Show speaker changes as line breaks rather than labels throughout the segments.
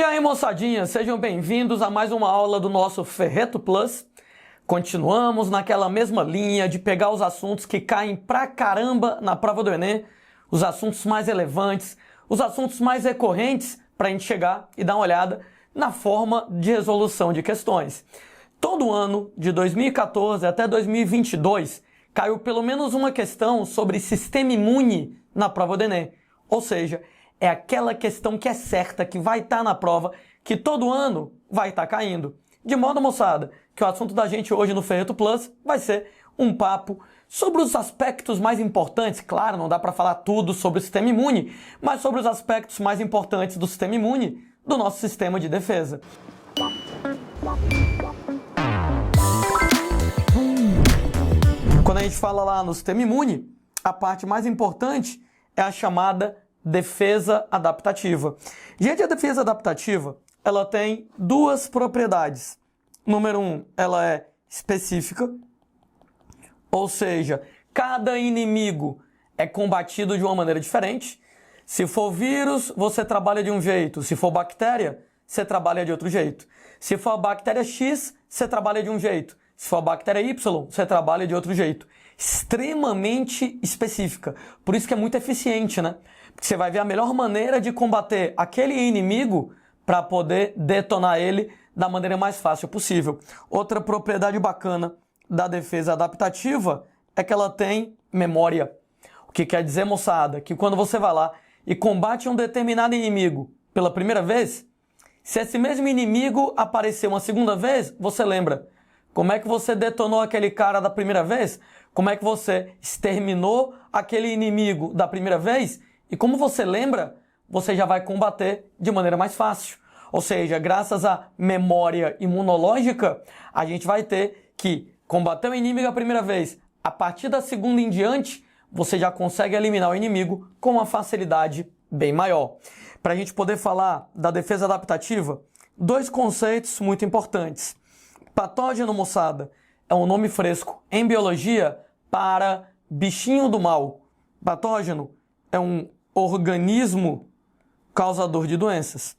E aí, moçadinha, sejam bem-vindos a mais uma aula do nosso Ferreto Plus. Continuamos naquela mesma linha de pegar os assuntos que caem pra caramba na prova do Enem, os assuntos mais relevantes, os assuntos mais recorrentes, para a gente chegar e dar uma olhada na forma de resolução de questões. Todo ano, de 2014 até 2022, caiu pelo menos uma questão sobre sistema imune na prova do Enem. Ou seja, é aquela questão que é certa, que vai estar na prova, que todo ano vai estar caindo. De modo, moçada, que o assunto da gente hoje no Ferreto Plus vai ser um papo sobre os aspectos mais importantes. Claro, não dá para falar tudo sobre o sistema imune, mas sobre os aspectos mais importantes do sistema imune do nosso sistema de defesa. Quando a gente fala lá no sistema imune, a parte mais importante é a chamada defesa adaptativa. Gente, a defesa adaptativa, ela tem duas propriedades. Número 1, ela é específica, ou seja, cada inimigo é combatido de uma maneira diferente. Se for vírus, você trabalha de um jeito. Se for bactéria, você trabalha de outro jeito. Se for a bactéria X, você trabalha de um jeito. Se for a bactéria Y, você trabalha de outro jeito. Extremamente específica. Por isso que é muito eficiente, né? Porque você vai ver a melhor maneira de combater aquele inimigo para poder detonar ele da maneira mais fácil possível. Outra propriedade bacana da defesa adaptativa é que ela tem memória. O que quer dizer, moçada, que quando você vai lá e combate um determinado inimigo pela primeira vez, se esse mesmo inimigo aparecer uma segunda vez, você lembra. Como é que você detonou aquele cara da primeira vez? Como é que você exterminou aquele inimigo da primeira vez? E como você lembra, você já vai combater de maneira mais fácil. Ou seja, graças à memória imunológica, a gente vai ter que combater o inimigo a primeira vez. A partir da segunda em diante, você já consegue eliminar o inimigo com uma facilidade bem maior. Para a gente poder falar da defesa adaptativa, dois conceitos muito importantes. Patógeno, moçada, é um nome fresco em biologia para bichinho do mal. Patógeno é um organismo causador de doenças.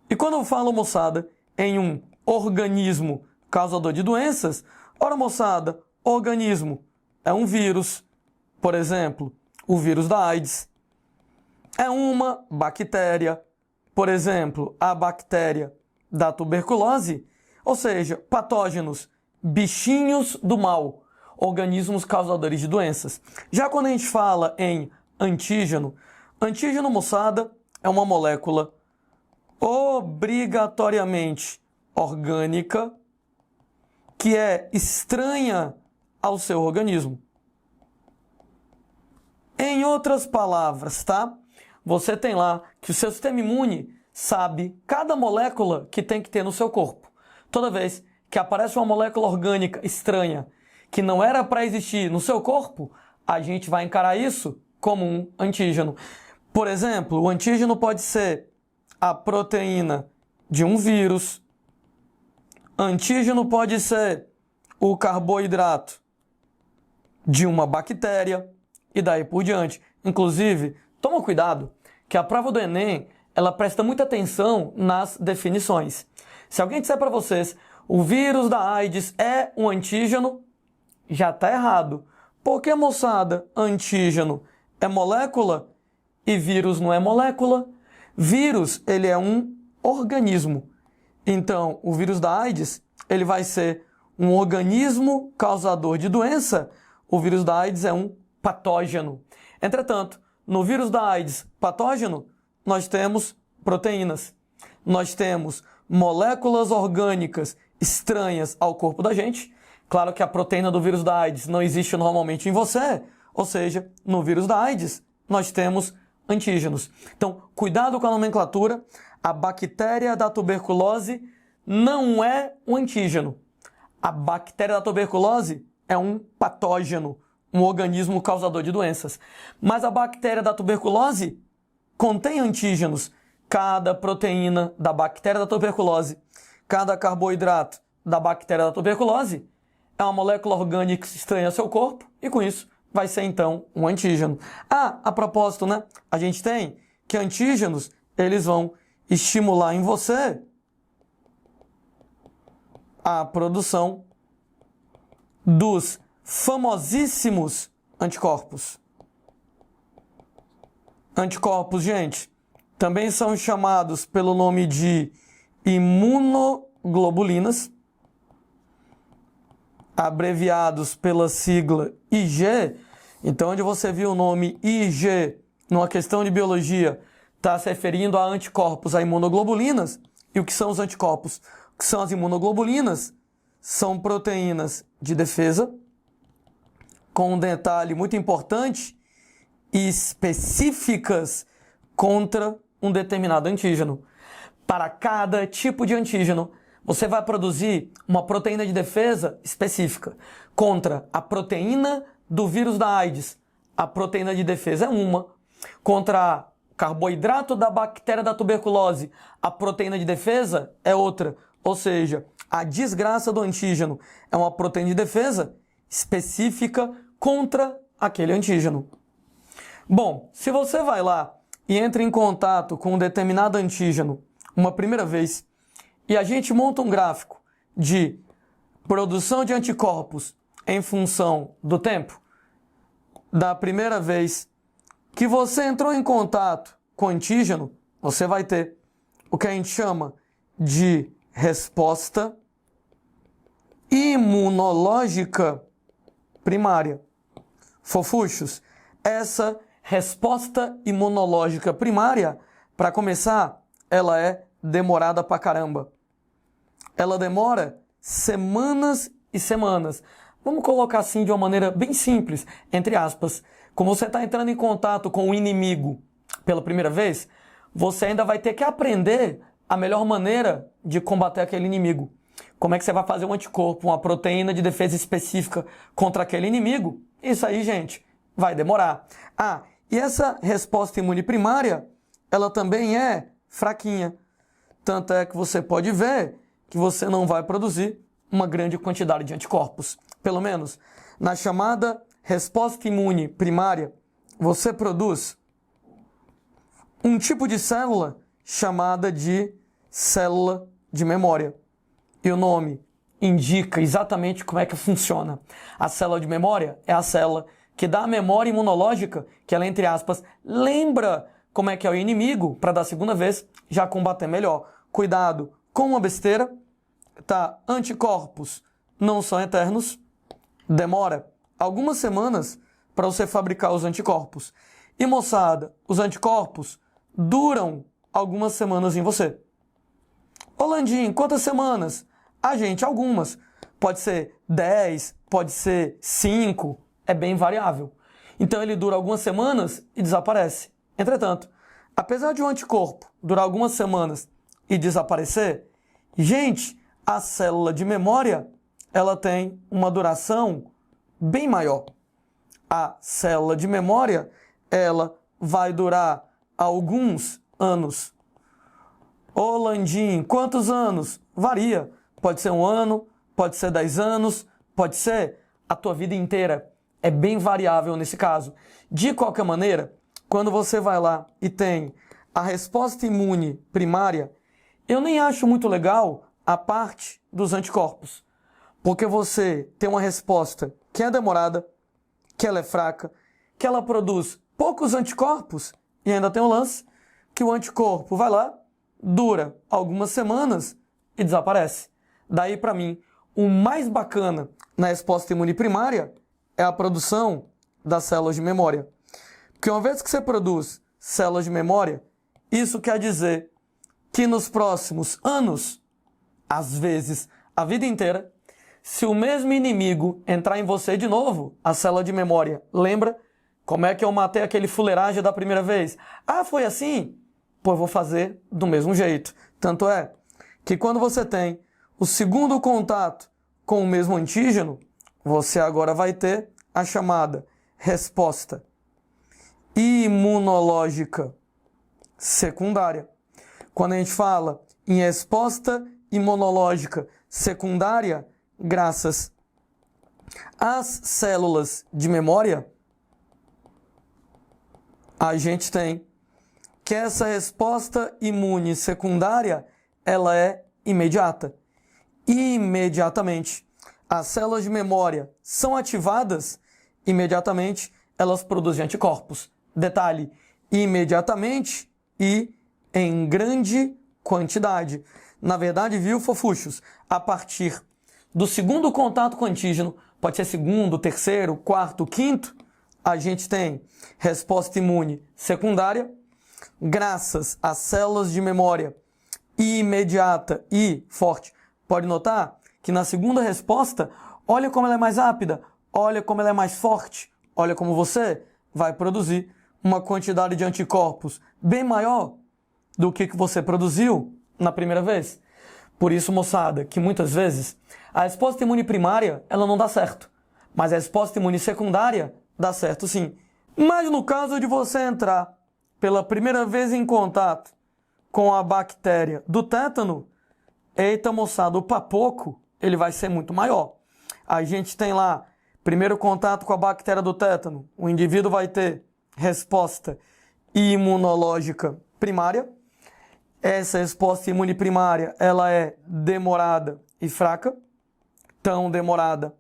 E quando eu falo, moçada, em um organismo causador de doenças, ora, moçada, organismo é um vírus, por exemplo, o vírus da AIDS. É uma bactéria, por exemplo, a bactéria da tuberculose. Ou seja, patógenos, bichinhos do mal, organismos causadores de doenças. Já quando a gente fala em antígeno, antígeno, moçada, é uma molécula obrigatoriamente orgânica que é estranha ao seu organismo. Em outras palavras, tá? Você tem lá que o seu sistema imune sabe cada molécula que tem que ter no seu corpo. Toda vez que aparece uma molécula orgânica estranha que não era para existir no seu corpo, a gente vai encarar isso como um antígeno. Por exemplo, o antígeno pode ser a proteína de um vírus. Antígeno pode ser o carboidrato de uma bactéria e daí por diante. Inclusive, toma cuidado que a prova do Enem, ela presta muita atenção nas definições. Se alguém disser para vocês, o vírus da AIDS é um antígeno, já está errado. Porque, moçada, antígeno é molécula e vírus não é molécula. Vírus, ele é um organismo. Então, o vírus da AIDS, ele vai ser um organismo causador de doença. O vírus da AIDS é um patógeno. Entretanto, no vírus da AIDS patógeno, nós temos proteínas. Nós temos moléculas orgânicas estranhas ao corpo da gente. Claro que a proteína do vírus da AIDS não existe normalmente em você, ou seja, no vírus da AIDS nós temos antígenos. Então, cuidado com a nomenclatura. A bactéria da tuberculose não é um antígeno. A bactéria da tuberculose é um patógeno, um organismo causador de doenças. Mas a bactéria da tuberculose contém antígenos. Cada proteína da bactéria da tuberculose, cada carboidrato da bactéria da tuberculose é uma molécula orgânica estranha ao seu corpo e com isso vai ser então um antígeno. Ah, a propósito, né? A gente tem que antígenos, eles vão estimular em você a produção dos famosíssimos anticorpos. Anticorpos, gente, também são chamados pelo nome de imunoglobulinas, abreviados pela sigla IG. Então, onde você viu o nome IG numa questão de biologia, está se referindo a anticorpos, a imunoglobulinas. E o que são os anticorpos? O que são as imunoglobulinas? São proteínas de defesa, com um detalhe muito importante, específicas contra um determinado antígeno. Para cada tipo de antígeno, você vai produzir uma proteína de defesa específica contra a proteína do vírus da AIDS. A proteína de defesa é uma. Contra carboidrato da bactéria da tuberculose, a proteína de defesa é outra. Ou seja, a desgraça do antígeno é uma proteína de defesa específica contra aquele antígeno. Bom, se você vai lá e entra em contato com um determinado antígeno uma primeira vez, e a gente monta um gráfico de produção de anticorpos em função do tempo, da primeira vez que você entrou em contato com o antígeno, você vai ter o que a gente chama de resposta imunológica primária. Fofuchos, essa resposta imunológica primária, para começar, ela é demorada pra caramba. Ela demora semanas e semanas. Vamos colocar assim de uma maneira bem simples, entre aspas. Como você está entrando em contato com o inimigo pela primeira vez, você ainda vai ter que aprender a melhor maneira de combater aquele inimigo. Como é que você vai fazer um anticorpo, uma proteína de defesa específica contra aquele inimigo? Isso aí, gente, vai demorar. Ah, e essa resposta imune primária, ela também é fraquinha. Tanto é que você pode ver que você não vai produzir uma grande quantidade de anticorpos. Pelo menos, na chamada resposta imune primária, você produz um tipo de célula chamada de célula de memória. E o nome indica exatamente como é que funciona. A célula de memória é a célula que dá a memória imunológica, que ela, entre aspas, lembra como é que é o inimigo, para da segunda vez já combater melhor. Cuidado com uma besteira, tá? Anticorpos não são eternos, demora algumas semanas para você fabricar os anticorpos. E moçada, os anticorpos duram algumas semanas em você. Ô Landim, quantas semanas? Gente, algumas. Pode ser 10, pode ser 5, é bem variável. Então ele dura algumas semanas e desaparece. Entretanto, apesar de um anticorpo durar algumas semanas e desaparecer, gente, a célula de memória, ela tem uma duração bem maior. A célula de memória, ela vai durar alguns anos. Ô Landim, quantos anos? Varia. Pode ser 1 ano, pode ser 10 anos, pode ser a tua vida inteira. É bem variável nesse caso. De qualquer maneira, quando você vai lá e tem a resposta imune primária, eu nem acho muito legal a parte dos anticorpos. Porque você tem uma resposta que é demorada, que ela é fraca, que ela produz poucos anticorpos e ainda tem um lance que o anticorpo vai lá, dura algumas semanas e desaparece. Daí, para mim, o mais bacana na resposta imune primária é a produção das células de memória. Porque uma vez que você produz células de memória, isso quer dizer que nos próximos anos, às vezes a vida inteira, se o mesmo inimigo entrar em você de novo, a célula de memória lembra como é que eu matei aquele fuleiragem da primeira vez? Ah, foi assim? Pô, eu vou fazer do mesmo jeito. Tanto é que quando você tem o segundo contato com o mesmo antígeno, você agora vai ter a chamada resposta imunológica secundária. Quando a gente fala em resposta imunológica secundária, graças às células de memória, a gente tem que essa resposta imune secundária, ela é imediata. Imediatamente, as células de memória são ativadas, imediatamente elas produzem anticorpos. Detalhe, imediatamente e em grande quantidade. Na verdade, viu, fofuchos? A partir do segundo contato com o antígeno, pode ser segundo, terceiro, quarto, quinto, a gente tem resposta imune secundária, graças às células de memória imediata e forte. Pode notar que na segunda resposta, olha como ela é mais rápida, olha como ela é mais forte, olha como você vai produzir uma quantidade de anticorpos bem maior do que você produziu na primeira vez. Por isso, moçada, que muitas vezes a resposta imune primária ela não dá certo, mas a resposta imune secundária dá certo sim. Mas no caso de você entrar pela primeira vez em contato com a bactéria do tétano, eita moçada, o papoco ele vai ser muito maior. A gente tem lá, primeiro contato com a bactéria do tétano, o indivíduo vai ter resposta imunológica primária. Essa resposta imune primária, ela é demorada e fraca, tão demorada,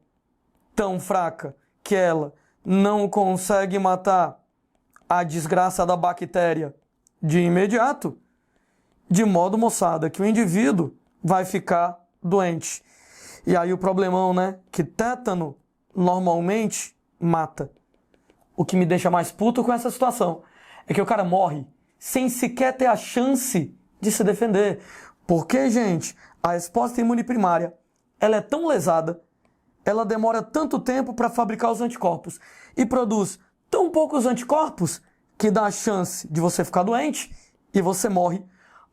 tão fraca, que ela não consegue matar a desgraça da bactéria de imediato, de modo, moçada, que o indivíduo vai ficar doente. E aí o problemão, né? Que tétano normalmente mata. O que me deixa mais puto com essa situação é que o cara morre sem sequer ter a chance de se defender. Porque, gente, a resposta imune primária, ela é tão lesada, ela demora tanto tempo para fabricar os anticorpos e produz tão poucos anticorpos que dá a chance de você ficar doente e você morre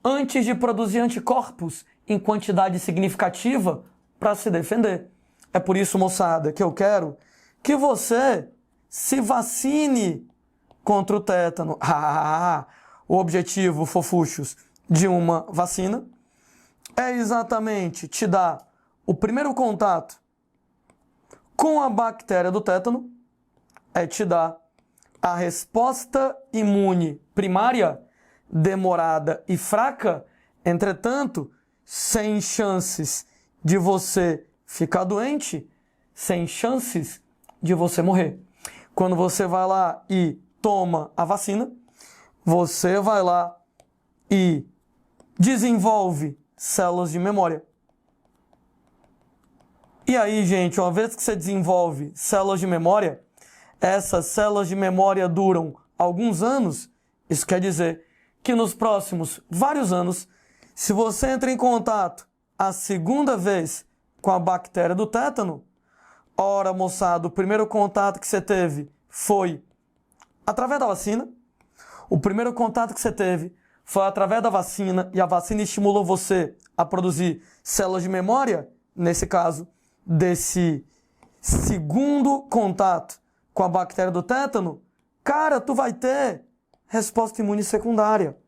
antes de produzir anticorpos em quantidade significativa para se defender. É por isso, moçada, que eu quero que você se vacine contra o tétano. O objetivo, fofuchos, de uma vacina é exatamente te dar o primeiro contato com a bactéria do tétano, é te dar a resposta imune primária demorada e fraca, entretanto, sem chances de você ficar doente, sem chances de você morrer. Quando você vai lá e toma a vacina, você vai lá e desenvolve células de memória. E aí, gente, uma vez que você desenvolve células de memória, essas células de memória duram alguns anos. Isso quer dizer que nos próximos vários anos, se você entra em contato a segunda vez com a bactéria do tétano, ora, moçada, o primeiro contato que você teve foi através da vacina. O primeiro contato que você teve foi através da vacina e a vacina estimulou você a produzir células de memória, nesse caso, desse segundo contato com a bactéria do tétano, cara, tu vai ter resposta imune secundária.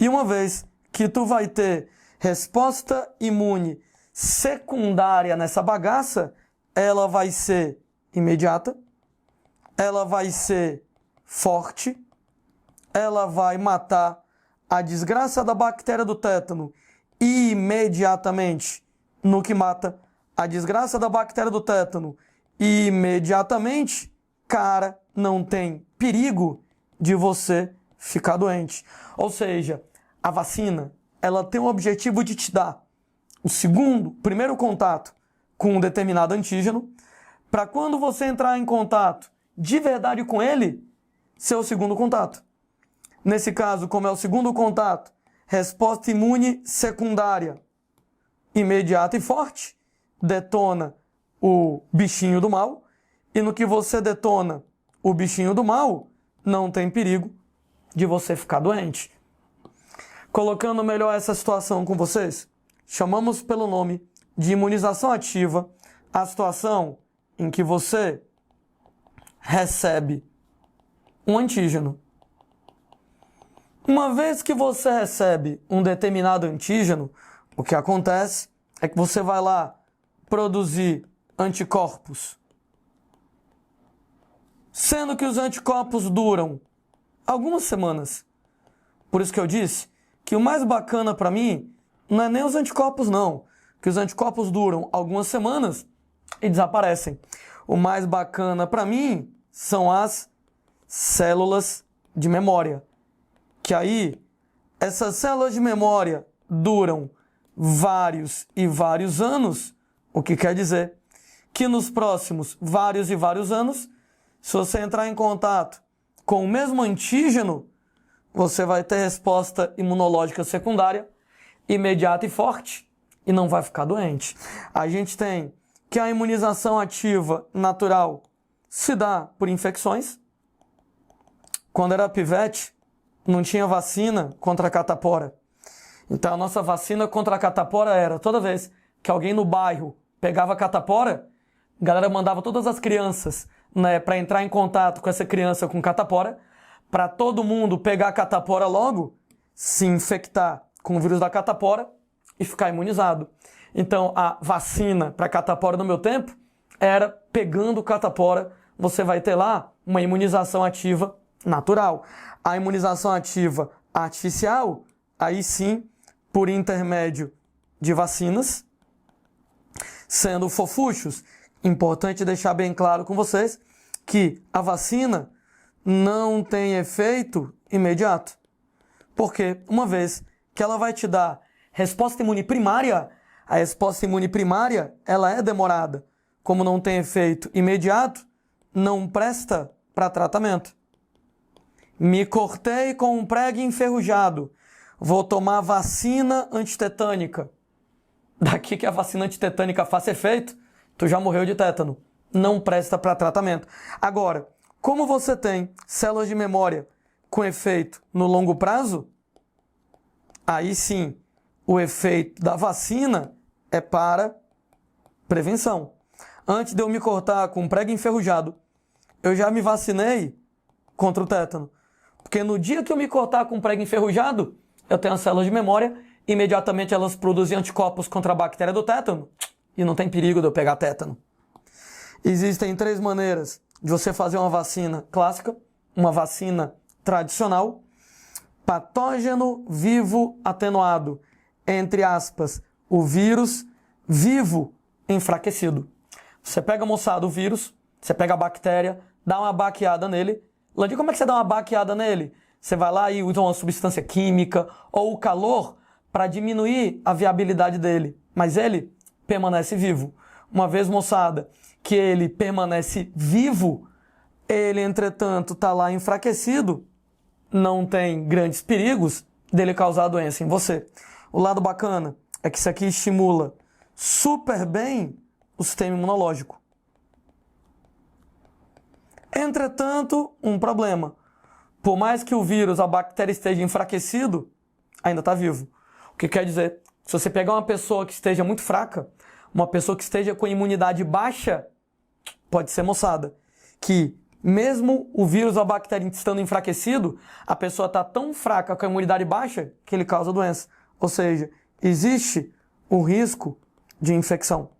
E uma vez que tu vai ter resposta imune secundária nessa bagaça, ela vai ser imediata, ela vai ser forte, ela vai matar a desgraça da bactéria do tétano imediatamente. No que mata a desgraça da bactéria do tétano imediatamente, cara, não tem perigo de você ficar doente. Ou seja, a vacina, ela tem o objetivo de te dar o primeiro contato com um determinado antígeno, para quando você entrar em contato de verdade com ele, ser o segundo contato. Nesse caso, como é o segundo contato, resposta imune secundária, imediata e forte, detona o bichinho do mal, e no que você detona o bichinho do mal, não tem perigo de você ficar doente. Colocando melhor essa situação com vocês, chamamos pelo nome de imunização ativa a situação em que você recebe um antígeno. Uma vez que você recebe um determinado antígeno, o que acontece é que você vai lá produzir anticorpos. Sendo que os anticorpos duram algumas semanas. Por isso que eu disse que o mais bacana para mim não é nem os anticorpos não, que os anticorpos duram algumas semanas e desaparecem. O mais bacana para mim são as células de memória, que aí essas células de memória duram vários e vários anos, o que quer dizer que nos próximos vários e vários anos, se você entrar em contato com o mesmo antígeno, você vai ter resposta imunológica secundária imediata e forte e não vai ficar doente. A gente tem que a imunização ativa natural se dá por infecções. Quando era pivete, não tinha vacina contra a catapora. Então a nossa vacina contra a catapora era, toda vez que alguém no bairro pegava a catapora, a galera mandava todas as crianças, né, para entrar em contato com essa criança com catapora, para todo mundo pegar a catapora logo, se infectar com o vírus da catapora e ficar imunizado. Então a vacina para catapora no meu tempo era pegando catapora, você vai ter lá uma imunização ativa natural. A imunização ativa artificial, aí sim, por intermédio de vacinas, sendo fofuchos. Importante deixar bem claro com vocês que a vacina não tem efeito imediato. Porque uma vez que ela vai te dar resposta imune primária, a resposta imune primária ela é demorada. Como não tem efeito imediato, não presta para tratamento. Me cortei com um prego enferrujado. Vou tomar vacina antitetânica. Daqui que a vacina antitetânica faça efeito, tu já morreu de tétano. Não presta para tratamento. Agora, como você tem células de memória com efeito no longo prazo, aí sim, o efeito da vacina é para prevenção. Antes de eu me cortar com um prego enferrujado, eu já me vacinei contra o tétano. Porque no dia que eu me cortar com um prego enferrujado, eu tenho as células de memória, imediatamente elas produzem anticorpos contra a bactéria do tétano e não tem perigo de eu pegar tétano. Existem 3 maneiras de você fazer uma vacina clássica, uma vacina tradicional, patógeno vivo atenuado, entre aspas, o vírus vivo enfraquecido. Você pega, moçada, o vírus, você pega a bactéria, dá uma baqueada nele. Landim, como é que você dá uma baqueada nele? Você vai lá e usa uma substância química ou o calor para diminuir a viabilidade dele. Mas ele permanece vivo. Uma vez, moçada, que ele permanece vivo, ele, entretanto, está lá enfraquecido, não tem grandes perigos dele causar doença em você. O lado bacana é que isso aqui estimula super bem o sistema imunológico. Entretanto, um problema. Por mais que o vírus, a bactéria esteja enfraquecido, ainda está vivo. O que quer dizer, se você pegar uma pessoa que esteja muito fraca, uma pessoa que esteja com imunidade baixa, pode ser, moçada, que mesmo o vírus ou a bactéria estando enfraquecido, a pessoa está tão fraca com a imunidade baixa que ele causa doença. Ou seja, existe o risco de infecção.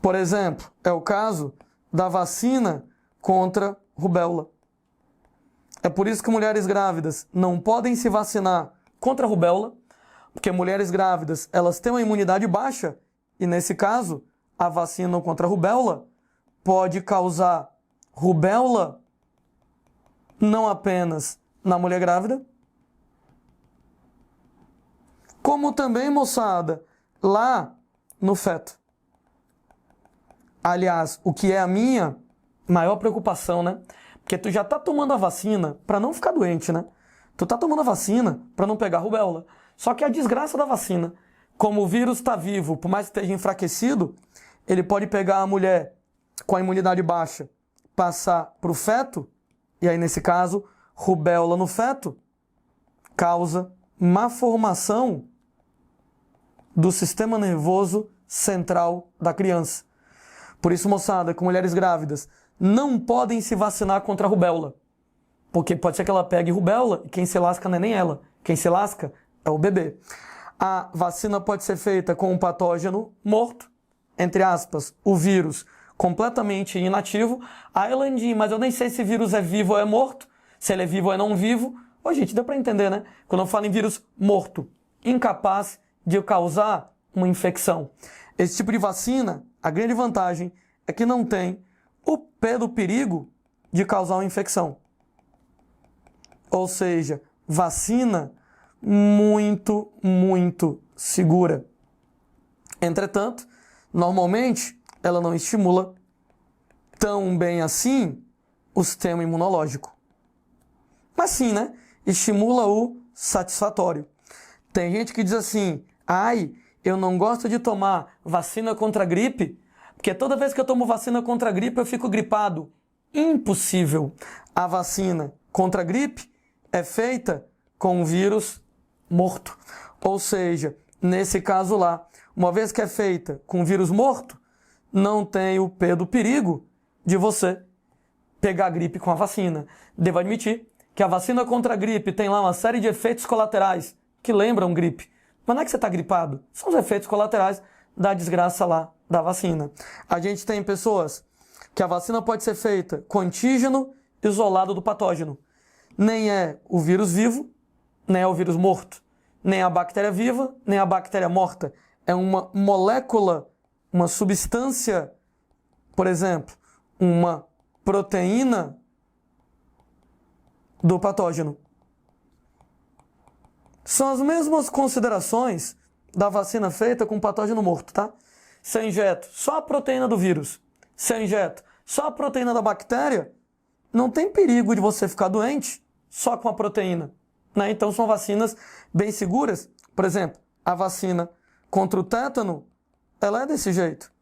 Por exemplo, é o caso da vacina contra rubéola. É por isso que mulheres grávidas não podem se vacinar contra a rubéola, porque mulheres grávidas, elas têm uma imunidade baixa e, nesse caso, a vacina contra a rubéola pode causar rubéola não apenas na mulher grávida, como também, moçada, lá no feto. Aliás, o que é a minha maior preocupação, né? Porque tu já tá tomando a vacina para não ficar doente, né? Tu tá tomando a vacina para não pegar rubéola. Só que a desgraça da vacina, como o vírus está vivo, por mais que esteja enfraquecido, ele pode pegar a mulher com a imunidade baixa, passar para o feto, e aí nesse caso, rubéola no feto, causa má formação do sistema nervoso central da criança. Por isso, moçada, com mulheres grávidas, não podem se vacinar contra a rubéola. Porque pode ser que ela pegue rubéola e quem se lasca não é nem ela. Quem se lasca é o bebê. A vacina pode ser feita com um patógeno morto, entre aspas, o vírus completamente inativo. Aí, Landim, mas eu nem sei se vírus é vivo ou é morto, se ele é vivo ou é não vivo. Ô, gente, deu para entender, né? Quando eu falo em vírus morto, incapaz de causar uma infecção. Esse tipo de vacina, a grande vantagem é que não tem o P do perigo de causar uma infecção. Ou seja, vacina muito, muito segura. Entretanto, normalmente, ela não estimula tão bem assim o sistema imunológico. Mas sim, né? Estimula o satisfatório. Tem gente que diz assim, ai, eu não gosto de tomar vacina contra a gripe, porque toda vez que eu tomo vacina contra a gripe eu fico gripado. Impossível. A vacina contra a gripe é feita com um vírus morto. Ou seja, nesse caso lá, uma vez que é feita com vírus morto, não tem o P do perigo de você pegar a gripe com a vacina. Devo admitir que a vacina contra a gripe tem lá uma série de efeitos colaterais que lembram gripe. Mas não é que você está gripado, são os efeitos colaterais da desgraça lá da vacina. A gente tem pessoas que a vacina pode ser feita com antígeno isolado do patógeno. Nem é o vírus vivo, nem é o vírus morto, nem a bactéria viva, nem a bactéria morta. É uma molécula, uma substância, por exemplo, uma proteína do patógeno. São as mesmas considerações da vacina feita com patógeno morto, tá? Se eu injeto só a proteína do vírus, se eu injeto só a proteína da bactéria, não tem perigo de você ficar doente só com a proteína, né? Então são vacinas bem seguras. Por exemplo, a vacina contra o tétano, ela é desse jeito.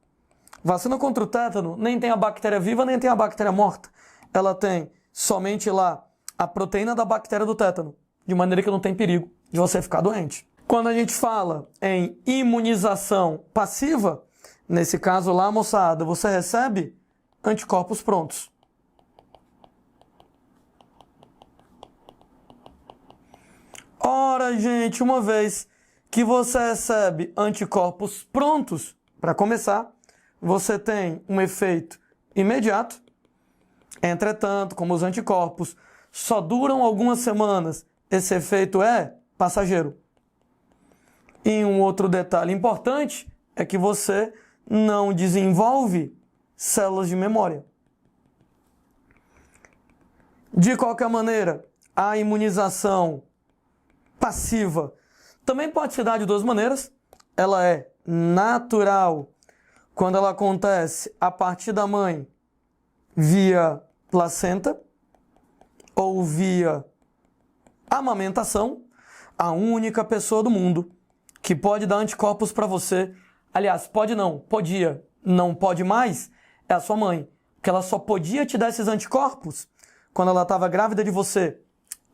Vacina contra o tétano nem tem a bactéria viva, nem tem a bactéria morta. Ela tem somente lá a proteína da bactéria do tétano, de maneira que não tem perigo de você ficar doente. Quando a gente fala em imunização passiva, nesse caso lá, moçada, você recebe anticorpos prontos. Ora, gente, uma vez que você recebe anticorpos prontos, para começar, você tem um efeito imediato. Entretanto, como os anticorpos só duram algumas semanas, esse efeito é passageiro. E um outro detalhe importante é que você não desenvolve células de memória. De qualquer maneira, a imunização passiva também pode se dar de duas maneiras. Ela é natural quando ela acontece a partir da mãe via placenta ou via amamentação. A única pessoa do mundo que pode dar anticorpos para você, aliás, pode não, podia, não pode mais, é a sua mãe. Porque ela só podia te dar esses anticorpos quando ela estava grávida de você,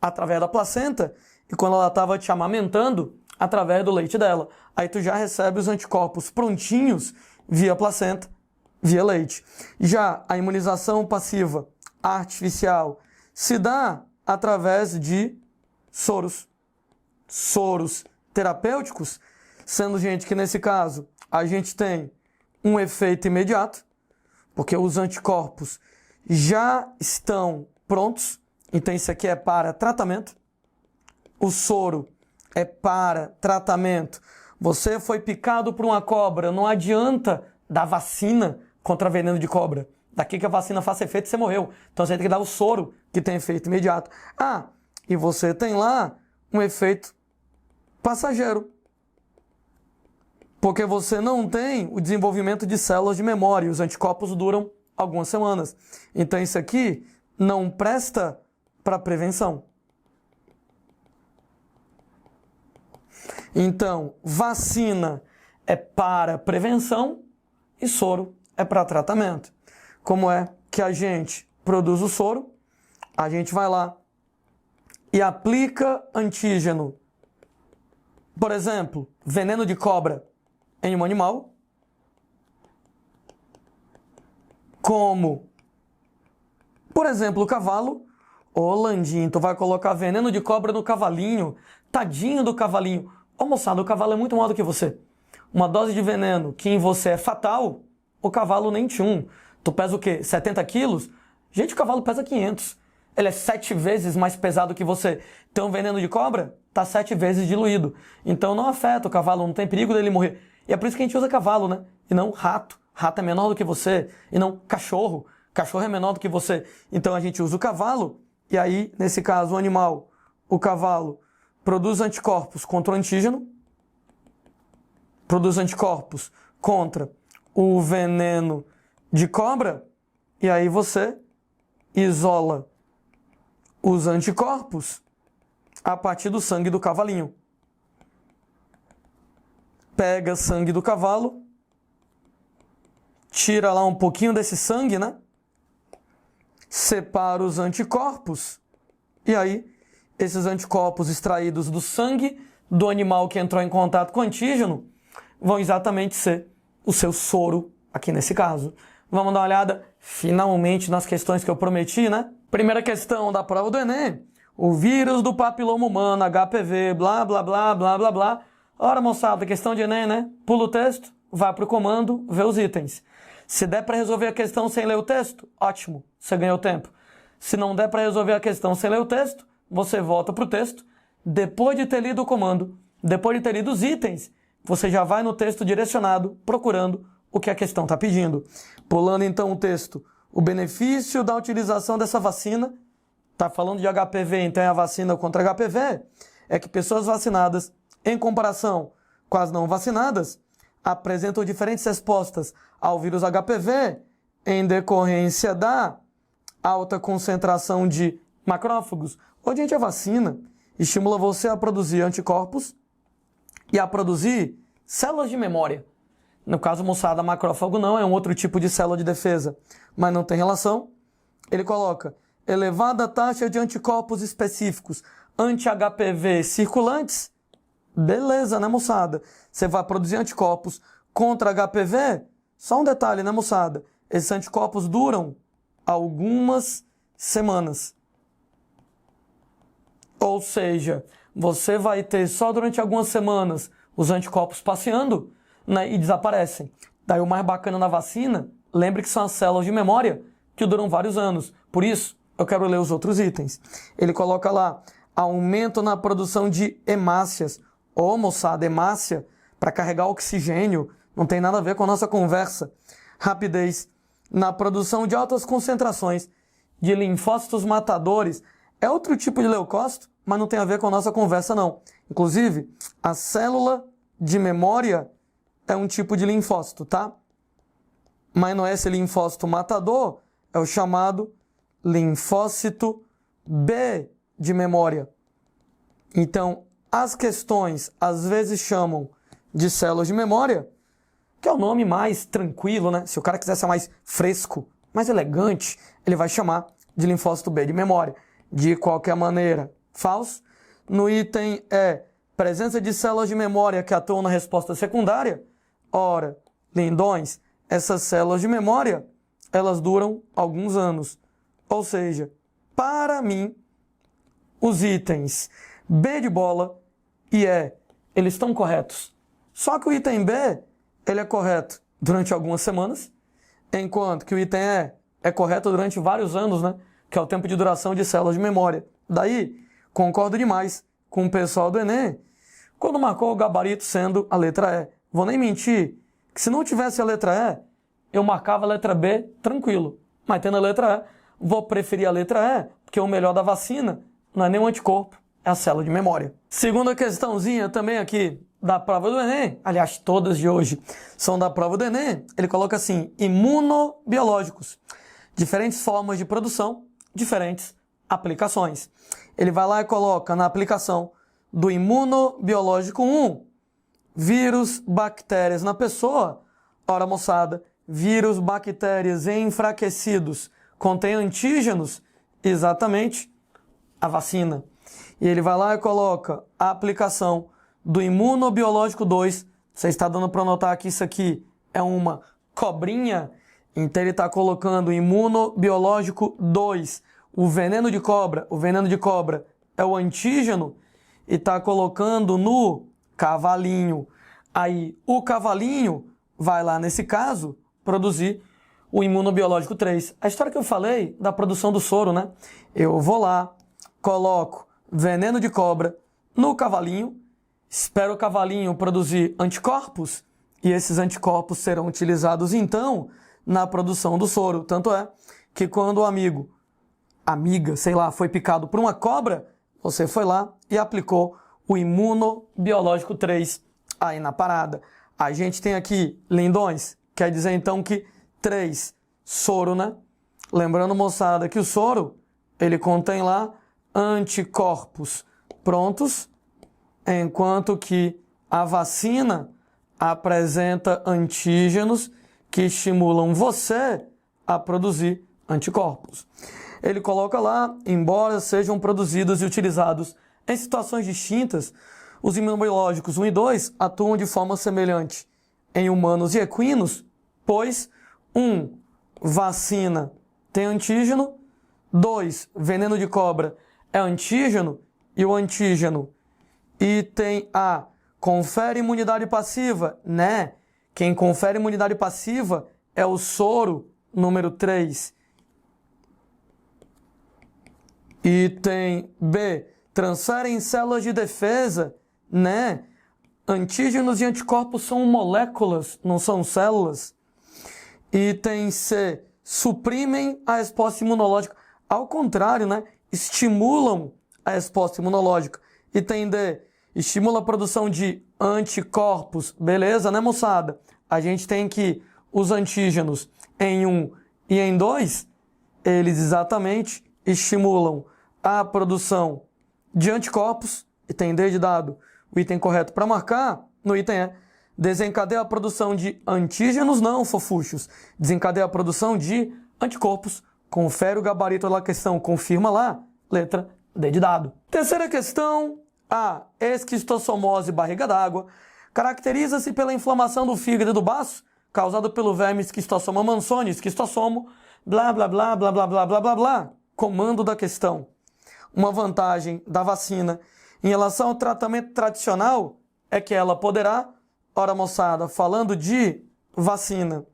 através da placenta, e quando ela estava te amamentando, através do leite dela. Aí tu já recebe os anticorpos prontinhos via placenta, via leite. Já a imunização passiva artificial se dá através de soros. Soros terapêuticos, sendo, gente, que nesse caso a gente tem um efeito imediato, porque os anticorpos já estão prontos, então isso aqui é para tratamento. O soro é para tratamento. Você foi picado por uma cobra, não adianta dar vacina contra veneno de cobra. Daqui que a vacina faça efeito, você morreu. Então você tem que dar o soro, que tem efeito imediato. Ah, e você tem lá um efeito passageiro. Porque você não tem o desenvolvimento de células de memória. Os anticorpos duram algumas semanas. Então isso aqui não presta para prevenção. Então, vacina é para prevenção e soro é para tratamento. Como é que a gente produz o soro? A gente vai lá e aplica antígeno. Por exemplo, veneno de cobra em um animal. Como, por exemplo, o cavalo. Ô, Landim, tu vai colocar veneno de cobra no cavalinho. Tadinho do cavalinho. Ô, moçada, o cavalo é muito maior do que você. Uma dose de veneno que em você é fatal, o cavalo nem tinha um. Tu pesa o quê? 70 quilos? Gente, o cavalo pesa 500. Ele é 7 vezes mais pesado que você. Tem um veneno de cobra? Tá 7 vezes diluído. Então não afeta o cavalo, não tem perigo dele morrer. E é por isso que a gente usa cavalo, né? E não rato. Rato é menor do que você. E não cachorro. Cachorro é menor do que você. Então a gente usa o cavalo. E aí, nesse caso, o animal, o cavalo, produz anticorpos contra o antígeno. Produz anticorpos contra o veneno de cobra. E aí você isola os anticorpos a partir do sangue do cavalinho. Pega sangue do cavalo, tira lá um pouquinho desse sangue, né? Separa os anticorpos e aí esses anticorpos extraídos do sangue do animal que entrou em contato com o antígeno vão exatamente ser o seu soro, aqui nesse caso. Vamos dar uma olhada finalmente nas questões que eu prometi, né? Primeira questão da prova do Enem. O vírus do papiloma humano, HPV, blá, blá, blá, blá, blá, blá. Ora, moçada, questão de Enem, né? Pula o texto, vai pro comando, vê os itens. Se der para resolver a questão sem ler o texto, ótimo, você ganhou tempo. Se não der para resolver a questão sem ler o texto, você volta pro texto. Depois de ter lido o comando, depois de ter lido os itens, você já vai no texto direcionado, procurando o que a questão está pedindo. Pulando então o texto, o benefício da utilização dessa vacina, está falando de HPV, então é a vacina contra HPV, é que pessoas vacinadas, em comparação com as não vacinadas, apresentam diferentes respostas ao vírus HPV em decorrência da alta concentração de macrófagos. Onde a vacina estimula você a produzir anticorpos e a produzir células de memória. No caso, moçada, macrófago não, é um outro tipo de célula de defesa, mas não tem relação. Ele coloca elevada taxa de anticorpos específicos anti-HPV circulantes. Beleza, né, moçada? Você vai produzir anticorpos contra HPV? Só um detalhe, né, moçada? Esses anticorpos duram algumas semanas. Ou seja, você vai ter só durante algumas semanas os anticorpos passeando, né, e desaparecem. Daí o mais bacana na vacina, lembre que são as células de memória que duram vários anos. Por isso, eu quero ler os outros itens. Ele coloca lá, aumento na produção de hemácias. Ô, moçada, hemácia, para carregar oxigênio, não tem nada a ver com a nossa conversa. Rapidez na produção de altas concentrações de linfócitos matadores. É outro tipo de leucócito, mas não tem a ver com a nossa conversa, não. Inclusive, a célula de memória é um tipo de linfócito, tá? Mas não é esse linfócito matador, é o chamado linfócito B de memória. Então, as questões às vezes chamam de células de memória, que é o nome mais tranquilo, né? Se o cara quiser ser mais fresco, mais elegante, ele vai chamar de linfócito B de memória. De qualquer maneira, falso. No item é presença de células de memória que atuam na resposta secundária. Ora, lindões, essas células de memória, elas duram alguns anos. Ou seja, para mim, os itens B de bola e E, eles estão corretos. Só que o item B, ele é correto durante algumas semanas, enquanto que o item E é correto durante vários anos, né? Que é o tempo de duração de células de memória. Daí, concordo demais com o pessoal do Enem, quando marcou o gabarito sendo a letra E. Vou nem mentir, que se não tivesse a letra E, eu marcava a letra B tranquilo. Mas tendo a letra E, vou preferir a letra E, porque o melhor da vacina não é nem o anticorpo, é a célula de memória. Segunda questãozinha também aqui da prova do Enem, aliás, todas de hoje são da prova do Enem, ele coloca assim, imunobiológicos, diferentes formas de produção, diferentes aplicações. Ele vai lá e coloca na aplicação do imunobiológico 1, vírus, bactérias na pessoa. Ora, moçada, vírus, bactérias enfraquecidos contém antígenos, exatamente a vacina. E ele vai lá e coloca a aplicação do imunobiológico 2. Você está dando para notar que isso aqui é uma cobrinha, então ele está colocando imunobiológico 2, o veneno de cobra é o antígeno, e está colocando no cavalinho. Aí o cavalinho vai lá, nesse caso, produzir o imunobiológico 3. A história que eu falei da produção do soro, né? Eu vou lá, coloco veneno de cobra no cavalinho, espero o cavalinho produzir anticorpos, e esses anticorpos serão utilizados, então, na produção do soro. Tanto é que quando o amiga, sei lá, foi picado por uma cobra, você foi lá e aplicou o imunobiológico 3 aí na parada. A gente tem aqui lindões, quer dizer então que 3, soro, né? Lembrando, moçada, que o soro, ele contém lá anticorpos prontos, enquanto que a vacina apresenta antígenos que estimulam você a produzir anticorpos. Ele coloca lá, embora sejam produzidos e utilizados em situações distintas, os imunobiológicos 1 e 2 atuam de forma semelhante em humanos e equinos, pois 1, vacina tem antígeno, 2, veneno de cobra é antígeno, e o antígeno item A confere imunidade passiva, né? Quem confere imunidade passiva é o soro número 3. Item B, transferem células de defesa, né? Antígenos e anticorpos são moléculas, não são células. Item C, suprimem a resposta imunológica. Ao contrário, né? Estimulam a resposta imunológica. Item D, estimula a produção de anticorpos. Beleza, né, moçada? A gente tem que os antígenos em 1 e em 2, eles exatamente estimulam a produção de anticorpos. Item D de dado, o item correto para marcar, no item E, desencadeia a produção de antígenos, não, fofuchos. Desencadeia a produção de anticorpos. Confere o gabarito da questão, confirma lá, letra D de dado. Terceira questão, a esquistossomose barriga d'água caracteriza-se pela inflamação do fígado e do baço, causada pelo verme Esquistossoma mansoni, esquistossomo, blá, blá, blá, blá, blá, blá, blá, blá, blá. Comando da questão. Uma vantagem da vacina em relação ao tratamento tradicional é que ela poderá, ora moçada, falando de vacina,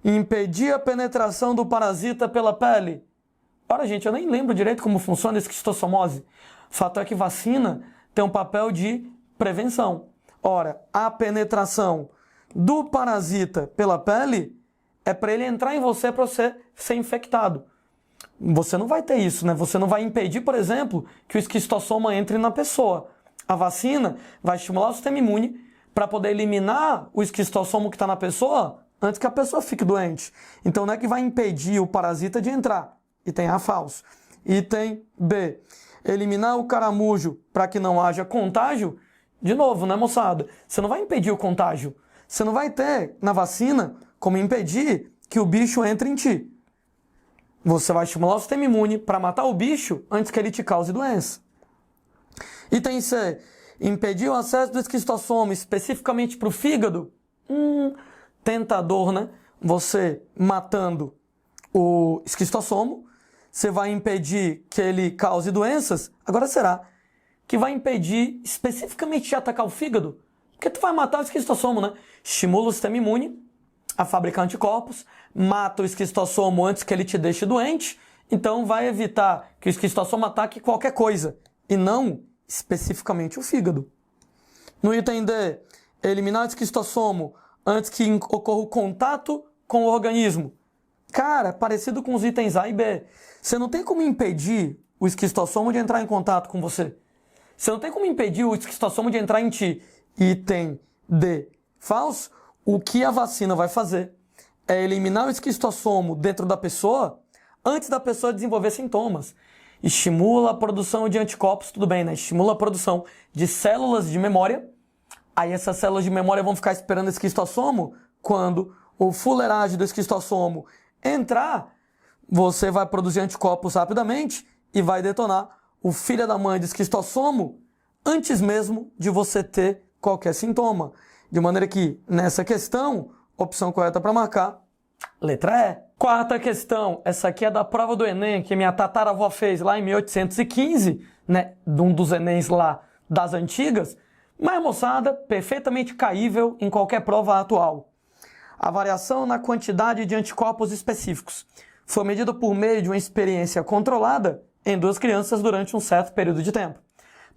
impedir a penetração do parasita pela pele. Ora, gente, eu nem lembro direito como funciona a esquistossomose. Fato é que vacina tem um papel de prevenção. Ora, a penetração do parasita pela pele é para ele entrar em você para você ser infectado. Você não vai ter isso, né? Você não vai impedir, por exemplo, que o esquistossoma entre na pessoa. A vacina vai estimular o sistema imune para poder eliminar o esquistossoma que está na pessoa antes que a pessoa fique doente. Então não é que vai impedir o parasita de entrar. Item A falso. Item B, eliminar o caramujo para que não haja contágio. De novo, né, moçada? Você não vai impedir o contágio. Você não vai ter na vacina como impedir que o bicho entre em ti. Você vai estimular o sistema imune para matar o bicho antes que ele te cause doença. Item C, impedir o acesso do esquistossoma especificamente para o fígado. Tentador, né? Você matando o esquistossoma, você vai impedir que ele cause doenças. Agora será que vai impedir especificamente de atacar o fígado? Porque tu vai matar o esquistossoma, né? Estimula o sistema imune a fabricar anticorpos, mata o esquistossoma antes que ele te deixe doente, então vai evitar que o esquistossoma ataque qualquer coisa, e não especificamente o fígado. No item D, eliminar o esquistossoma antes que ocorra o contato com o organismo. Cara, parecido com os itens A e B. Você não tem como impedir o esquistossoma de entrar em contato com você. Você não tem como impedir o esquistossoma de entrar em ti. Item D, falso. O que a vacina vai fazer é eliminar o esquistossoma dentro da pessoa antes da pessoa desenvolver sintomas. Estimula a produção de anticorpos, tudo bem, né? Estimula a produção de células de memória. Aí essas células de memória vão ficar esperando o esquistossoma. Quando o fuleiragem do esquistossoma entrar, você vai produzir anticorpos rapidamente e vai detonar o filho da mãe do esquistossoma antes mesmo de você ter qualquer sintoma. De maneira que, nessa questão, opção correta para marcar, letra E. Quarta questão, essa aqui é da prova do Enem, que minha tataravó fez lá em 1815, né, de um dos Enems lá das antigas, mas, moçada, perfeitamente caível em qualquer prova atual. A variação na quantidade de anticorpos específicos foi medida por meio de uma experiência controlada em 2 crianças durante um certo período de tempo.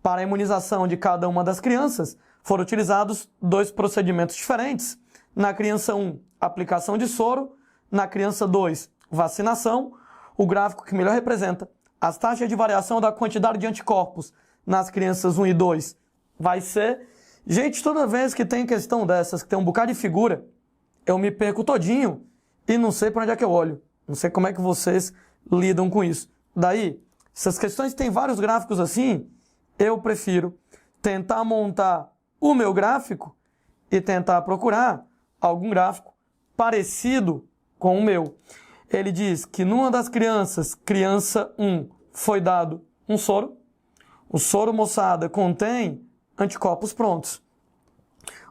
Para a imunização de cada uma das crianças, foram utilizados 2 procedimentos diferentes. Na criança 1, aplicação de soro. Na criança 2, vacinação. O gráfico que melhor representa as taxas de variação da quantidade de anticorpos nas crianças 1 e 2 vai ser... Gente, toda vez que tem questão dessas, que tem um bocado de figura, eu me perco todinho e não sei para onde é que eu olho. Não sei como é que vocês lidam com isso. Daí, essas questões têm vários gráficos assim, eu prefiro tentar montar o meu gráfico e tentar procurar algum gráfico parecido com o meu. Ele diz que numa das crianças, criança 1, foi dado um soro. O soro, moçada, contém anticorpos prontos.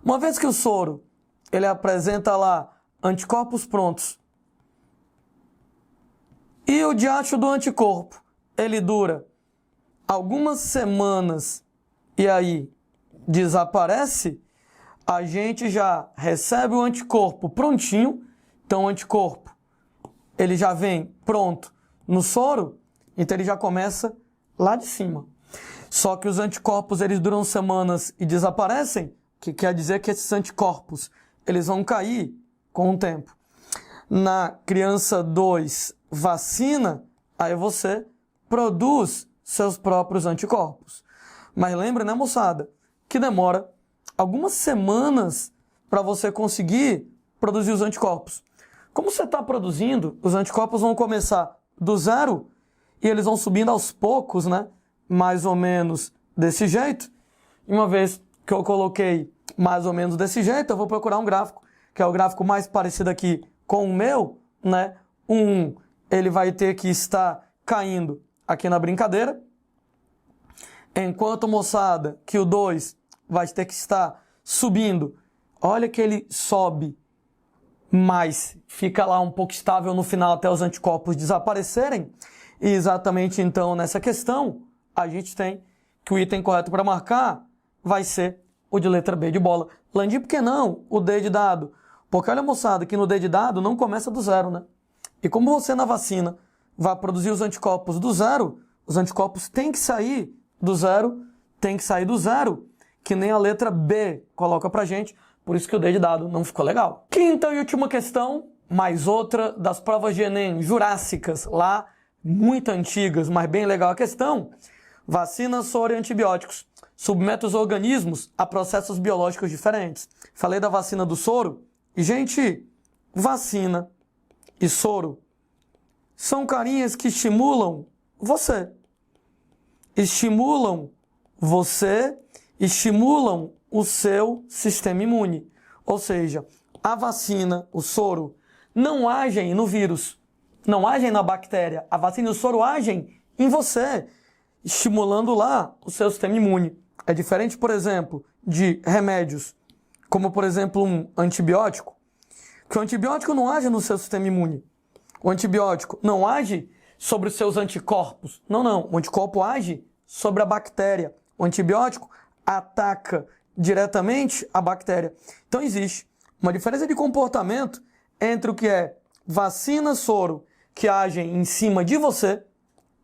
Uma vez que o soro, ele apresenta lá anticorpos prontos, e o diacho do anticorpo, ele dura algumas semanas e aí desaparece, a gente já recebe o anticorpo prontinho. Então o anticorpo, ele já vem pronto no soro, então ele já começa lá de cima. Só que os anticorpos, eles duram semanas e desaparecem, que quer dizer que esses anticorpos, eles vão cair com o tempo. Na criança 2, vacina, aí você produz seus próprios anticorpos. Mas lembra, né, moçada, que demora algumas semanas para você conseguir produzir os anticorpos. Como você está produzindo, os anticorpos vão começar do zero e eles vão subindo aos poucos, né? Mais ou menos desse jeito. E uma vez que eu coloquei mais ou menos desse jeito, eu vou procurar um gráfico, que é o gráfico mais parecido aqui com o meu, né? Ele vai ter que estar caindo aqui na brincadeira. Enquanto, moçada, que o 2 vai ter que estar subindo. Olha que ele sobe, mas fica lá um pouco estável no final até os anticorpos desaparecerem. E exatamente então nessa questão, a gente tem que o item correto para marcar vai ser o de letra B de bola. Landim, por que não o D de dado? Porque olha, moçada, que no D de dado não começa do zero, né? E como você na vacina vai produzir os anticorpos do zero, os anticorpos têm que sair do zero, que nem a letra B coloca pra gente, por isso que o D de dado não ficou legal. Quinta e última questão, mais outra das provas de Enem jurássicas, lá, muito antigas, mas bem legal a questão. Vacina, soro e antibióticos submetem os organismos a processos biológicos diferentes. Falei da vacina do soro, e gente, vacina e soro são carinhas que estimulam você. Estimulam o seu sistema imune. Ou seja, a vacina, o soro, não agem no vírus, não agem na bactéria. A vacina e o soro agem em você, estimulando lá o seu sistema imune. É diferente, por exemplo, de remédios, como por exemplo um antibiótico, que o antibiótico não age no seu sistema imune. O antibiótico não age sobre os seus anticorpos. Não. O anticorpo age sobre a bactéria. O antibiótico ataca diretamente a bactéria. Então existe uma diferença de comportamento entre o que é vacina, soro, que agem em cima de você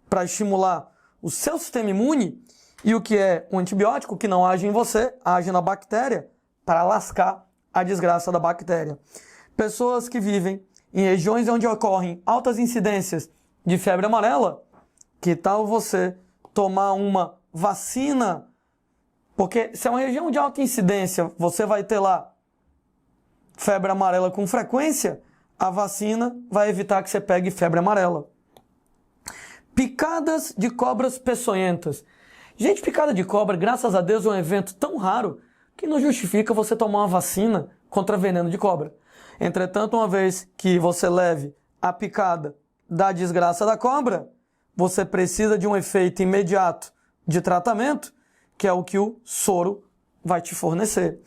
para estimular o seu sistema imune, e o que é um antibiótico que não age em você, age na bactéria para lascar a desgraça da bactéria. Pessoas que vivem em regiões onde ocorrem altas incidências de febre amarela, que tal você tomar uma vacina? Porque se é uma região de alta incidência, você vai ter lá febre amarela com frequência, a vacina vai evitar que você pegue febre amarela. Picadas de cobras peçonhentas. Gente, picada de cobra, graças a Deus, é um evento tão raro que não justifica você tomar uma vacina contra veneno de cobra. Entretanto, uma vez que você leve a picada da desgraça da cobra, você precisa de um efeito imediato de tratamento, que é o que o soro vai te fornecer.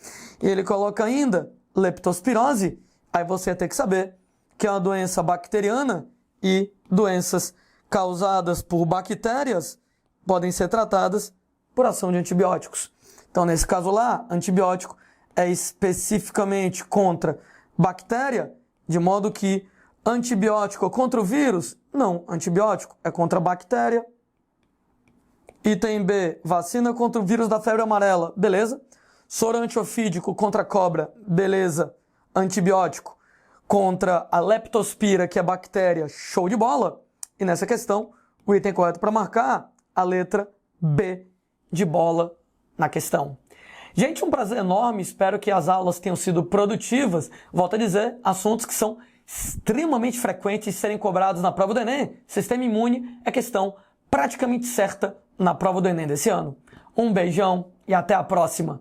E ele coloca ainda leptospirose, aí você tem que saber que é uma doença bacteriana e doenças causadas por bactérias podem ser tratadas por ação de antibióticos. Então, nesse caso lá, antibiótico é especificamente contra bactéria, de modo que antibiótico contra o vírus? Não, antibiótico é contra a bactéria. Item B, vacina contra o vírus da febre amarela, beleza. Soro antiofídico contra a cobra, beleza. Antibiótico contra a leptospira, que é bactéria, show de bola. E nessa questão, o item correto para marcar, a letra B de bola na questão. Gente, um prazer enorme, espero que as aulas tenham sido produtivas. Volto a dizer, assuntos que são extremamente frequentes de serem cobrados na prova do Enem. Sistema imune é questão praticamente certa na prova do Enem desse ano. Um beijão e até a próxima.